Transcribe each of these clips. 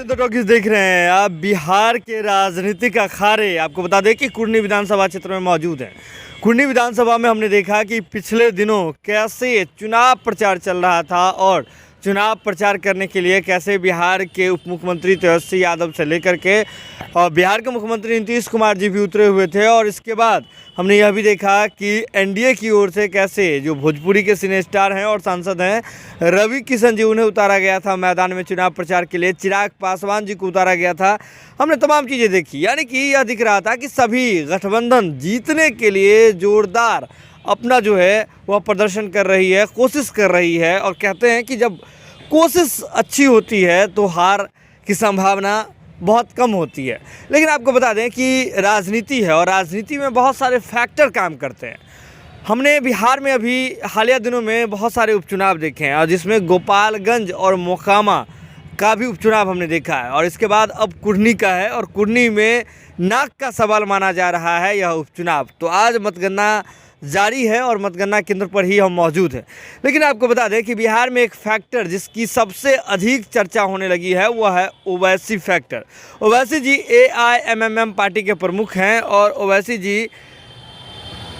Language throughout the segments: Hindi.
जनता टॉकीज देख रहे हैं आप। बिहार के राजनीतिक अखाड़े आपको बता दें कि कुर्नी विधानसभा क्षेत्र में मौजूद हैं। कुर्नी विधानसभा में हमने देखा कि पिछले दिनों कैसे चुनाव प्रचार चल रहा था और चुनाव प्रचार करने के लिए कैसे बिहार के उप मुख्यमंत्री तेजस्वी यादव से लेकर के और बिहार के मुख्यमंत्री नीतीश कुमार जी भी उतरे हुए थे। और इसके बाद हमने यह भी देखा कि एनडीए की ओर से कैसे जो भोजपुरी के सिने स्टार हैं और सांसद हैं रवि किशन जी, उन्हें उतारा गया था मैदान में चुनाव प्रचार के लिए। चिराग पासवान जी को उतारा गया था। हमने तमाम चीज़ें देखी, यानी कि यह दिख रहा था कि सभी गठबंधन जीतने के लिए जोरदार अपना जो है वह प्रदर्शन कर रही है, कोशिश कर रही है। और कहते हैं कि जब कोशिश अच्छी होती है तो हार की संभावना बहुत कम होती है। लेकिन आपको बता दें कि राजनीति है और राजनीति में बहुत सारे फैक्टर काम करते हैं। हमने बिहार में अभी हालिया दिनों में बहुत सारे उपचुनाव देखे हैं और जिसमें गोपालगंज और मोकामा का भी उपचुनाव हमने देखा है। और इसके बाद अब कुर्नी का है और कुर्नी में नाक का सवाल माना जा रहा है यह उपचुनाव। तो आज मतगणना जारी है और मतगणना केंद्र पर ही हम मौजूद हैं। लेकिन आपको बता दें कि बिहार में एक फैक्टर जिसकी सबसे अधिक चर्चा होने लगी है वह है ओवैसी फैक्टर। ओवैसी जी AIMMM पार्टी के प्रमुख हैं और ओवैसी जी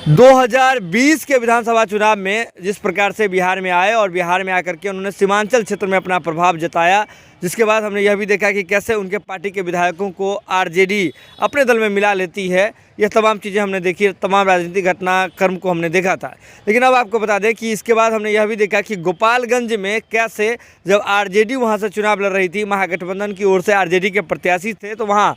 2020 के विधानसभा चुनाव में जिस प्रकार से बिहार में आए और बिहार में आकर के उन्होंने सीमांचल क्षेत्र में अपना प्रभाव जताया, जिसके बाद हमने यह भी देखा कि कैसे उनके पार्टी के विधायकों को आरजेडी अपने दल में मिला लेती है। यह तमाम चीज़ें हमने देखी, तमाम राजनीतिक घटनाक्रम को हमने देखा था। लेकिन अब आपको बता दें कि इसके बाद हमने यह भी देखा कि गोपालगंज में कैसे जब आरजेडी वहाँ से चुनाव लड़ रही थी, महागठबंधन की ओर से आरजेडी के प्रत्याशी थे, तो वहाँ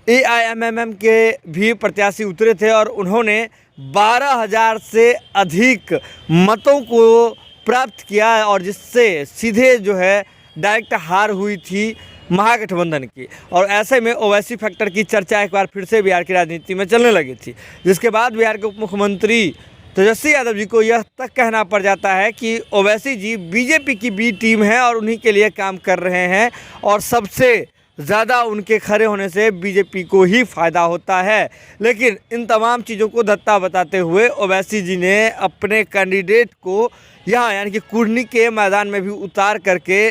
AIMMM के भी प्रत्याशी उतरे थे और उन्होंने 12,000 से अधिक मतों को प्राप्त किया और जिससे सीधे जो है डायरेक्ट हार हुई थी महागठबंधन की। और ऐसे में ओवैसी फैक्टर की चर्चा एक बार फिर से बिहार की राजनीति में चलने लगी थी, जिसके बाद बिहार के उप मुख्यमंत्री तेजस्वी यादव जी को यह तक कहना पड़ जाता है कि ओवैसी जी बीजेपी की बी टीम है और उन्हीं के लिए काम कर रहे हैं और सबसे ज़्यादा उनके खड़े होने से बीजेपी को ही फ़ायदा होता है। लेकिन इन तमाम चीज़ों को धत्ता बताते हुए ओवैसी जी ने अपने कैंडिडेट को यहाँ यानी कि कुर्नी के मैदान में भी उतार करके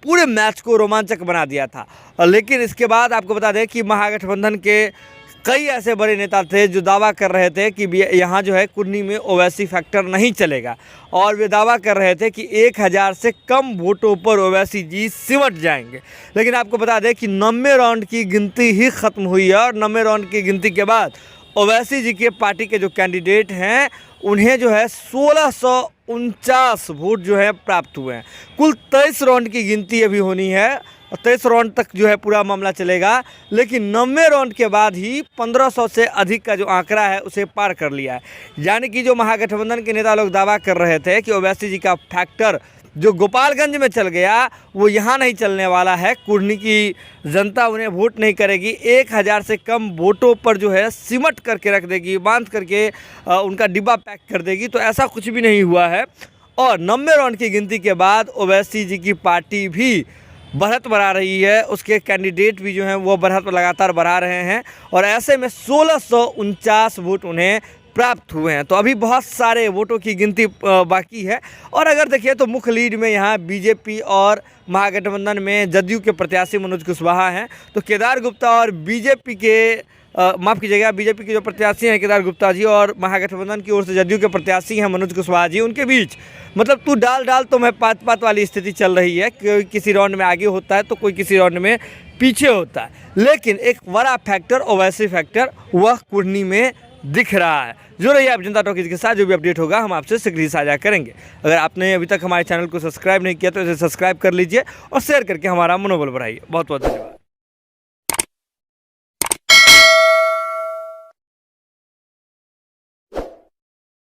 पूरे मैच को रोमांचक बना दिया था। और लेकिन इसके बाद आपको बता दें कि महागठबंधन के कई ऐसे बड़े नेता थे जो दावा कर रहे थे कि यहाँ जो है कुर्नी में ओवैसी फैक्टर नहीं चलेगा और वे दावा कर रहे थे कि 1,000 से कम वोटों पर ओवैसी जी सिमट जाएंगे। लेकिन आपको बता दें कि 90 राउंड की गिनती ही ख़त्म हुई है और 90 राउंड की गिनती के बाद ओवैसी जी के पार्टी के जो कैंडिडेट हैं उन्हें जो है 1649 वोट जो है प्राप्त हुए हैं। कुल 23 राउंड की गिनती अभी होनी है और 23 राउंड तक जो है पूरा मामला चलेगा। लेकिन 90 राउंड के बाद ही 1500 से अधिक का जो आंकड़ा है उसे पार कर लिया है। यानी कि जो महागठबंधन के नेता लोग दावा कर रहे थे कि ओवैसी जी का फैक्टर जो गोपालगंज में चल गया वो यहाँ नहीं चलने वाला है, कुर्नी की जनता उन्हें वोट नहीं करेगी, 1,000 से कम वोटों पर जो है सिमट करके रख देगी, बांध करके उनका डिब्बा पैक कर देगी। तो ऐसा कुछ भी नहीं हुआ है। और 90 राउंड की गिनती के बाद ओवैसी जी की पार्टी भी बढ़त बढ़ा रही है, उसके कैंडिडेट भी जो हैं वो बढ़त लगातार बढ़ा रहे हैं और ऐसे में 1649 वोट उन्हें प्राप्त हुए हैं। तो अभी बहुत सारे वोटों की गिनती बाकी है। और अगर देखिए तो मुख्य लीड में यहाँ बीजेपी और महागठबंधन में जदयू के प्रत्याशी मनोज कुशवाहा हैं। तो केदार गुप्ता और बीजेपी के माफ़ कीजिएगा, बीजेपी के जो प्रत्याशी हैं केदार गुप्ता जी और महागठबंधन की ओर से जदयू के प्रत्याशी हैं मनोज कुशवाहा जी, उनके बीच मतलब तू डाल तो मैं पात वाली स्थिति चल रही है। कोई किसी राउंड में आगे होता है तो कोई किसी राउंड में पीछे होता है। लेकिन एक बड़ा फैक्टर ओवैसी फैक्टर वह कुर्नी में दिख रहा है। जो रहिए आप जनता टॉकीज के साथ, जो भी अपडेट होगा हम आपसे शीघ्र ही साझा करेंगे। अगर आपने अभी तक हमारे चैनल को सब्सक्राइब नहीं किया तो इसे सब्सक्राइब कर लीजिए और शेयर करके हमारा मनोबल बढ़ाइए। बहुत बहुत धन्यवाद।